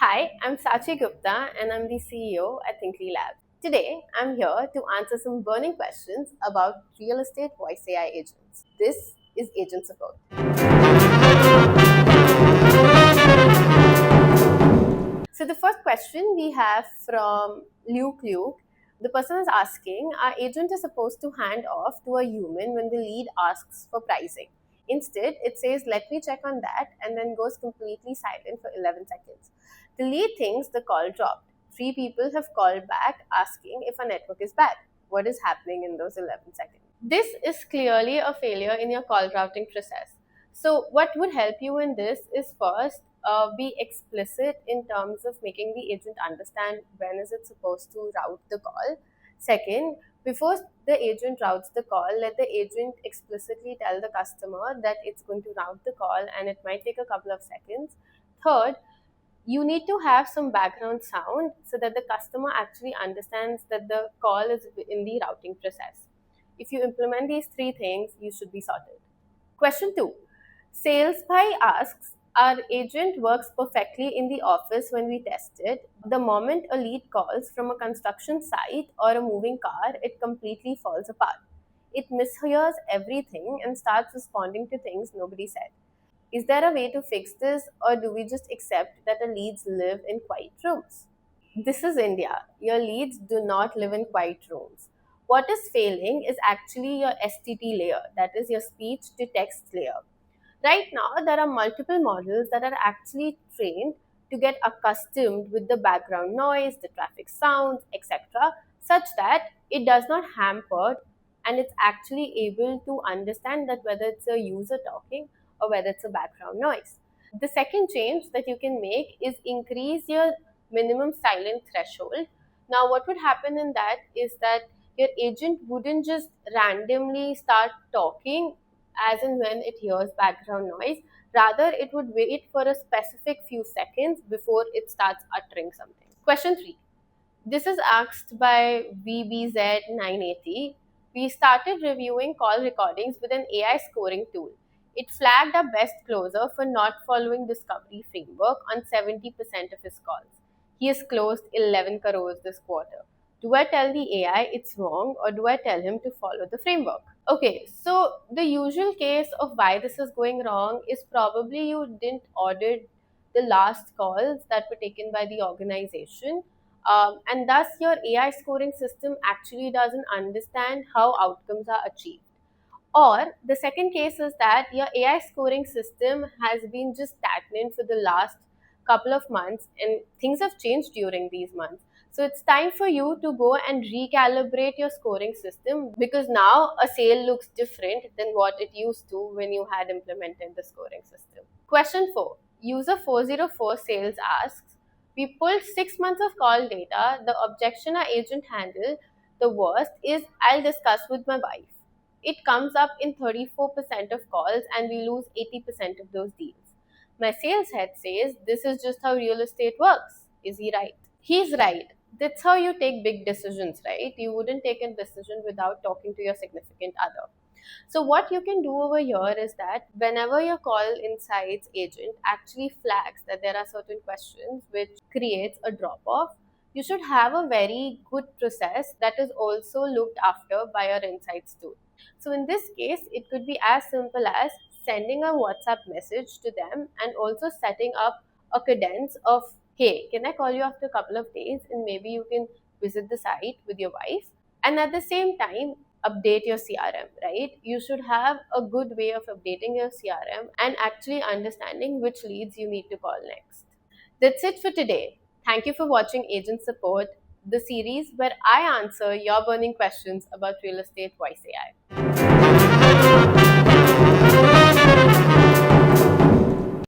Hi, I'm Sachi Gupta and I'm the CEO at Thinkly Lab. Today, I'm here to answer some burning questions about real estate voice AI agents. This is Agent Support. So, the first question we have from Luke. The person is asking, our agent is supposed to hand off to a human when the lead asks for pricing. Instead, it says, let me check on that, and then goes completely silent for 11 seconds. The lead thinks the call dropped. Three people have called back asking if a network is bad. What is happening in those 11 seconds? This is clearly a failure in your call routing process. So, what would help you in this is first, be explicit in terms of making the agent understand when is it supposed to route the call. Second, before the agent routes the call, let the agent explicitly tell the customer that it's going to route the call and it might take a couple of seconds. Third, you need to have some background sound so that the customer actually understands that the call is in the routing process. If you implement these three things, you should be sorted. Question 2. Sales Bhai asks, our agent works perfectly in the office when we test it. The moment a lead calls from a construction site or a moving car, it completely falls apart. It mishears everything and starts responding to things nobody said. Is there a way to fix this, or do we just accept that the leads live in quiet rooms? This is India. Your leads do not live in quiet rooms. What is failing is actually your STT layer, that is your speech to text layer. Right now, there are multiple models that are actually trained to get accustomed with the background noise, the traffic sounds, etc., such that it does not hamper and it's actually able to understand that whether it's a user talking or whether it's a background noise. The second change that you can make is increase your minimum silent threshold. Now, what would happen in that is that your agent wouldn't just randomly start talking as and when it hears background noise. Rather, it would wait for a specific few seconds before it starts uttering something. Question 3. This is asked by VBZ980. We started reviewing call recordings with an AI scoring tool. It flagged our best closer for not following Discovery framework on 70% of his calls. He has closed 11 crores this quarter. Do I tell the AI it's wrong, or do I tell him to follow the framework? Okay, so the usual case of why this is going wrong is probably you didn't audit the last calls that were taken by the organization, and thus your AI scoring system actually doesn't understand how outcomes are achieved. Or the second case is that your AI scoring system has been just stagnant for the last couple of months and things have changed during these months. So it's time for you to go and recalibrate your scoring system, because now a sale looks different than what it used to when you had implemented the scoring system. Question 4. User 404 sales asks, we pulled 6 months of call data. The objection our agent handled the worst is, I'll discuss with my wife. It comes up in 34% of calls and we lose 80% of those deals. My sales head says this is just how real estate works. Is he right? He's right. That's how you take big decisions, right? You wouldn't take a decision without talking to your significant other. So what you can do over here is that whenever your call insights agent actually flags that there are certain questions which creates a drop off, you should have a very good process that is also looked after by your insights tool. So in this case, it could be as simple as sending a WhatsApp message to them and also setting up a cadence of, hey, can I call you after a couple of days and maybe you can visit the site with your wife? And at the same time, update your CRM, right? You should have a good way of updating your CRM and actually understanding which leads you need to call next. That's it for today. Thank you for watching Agent Support, the series where I answer your burning questions about real estate voice AI.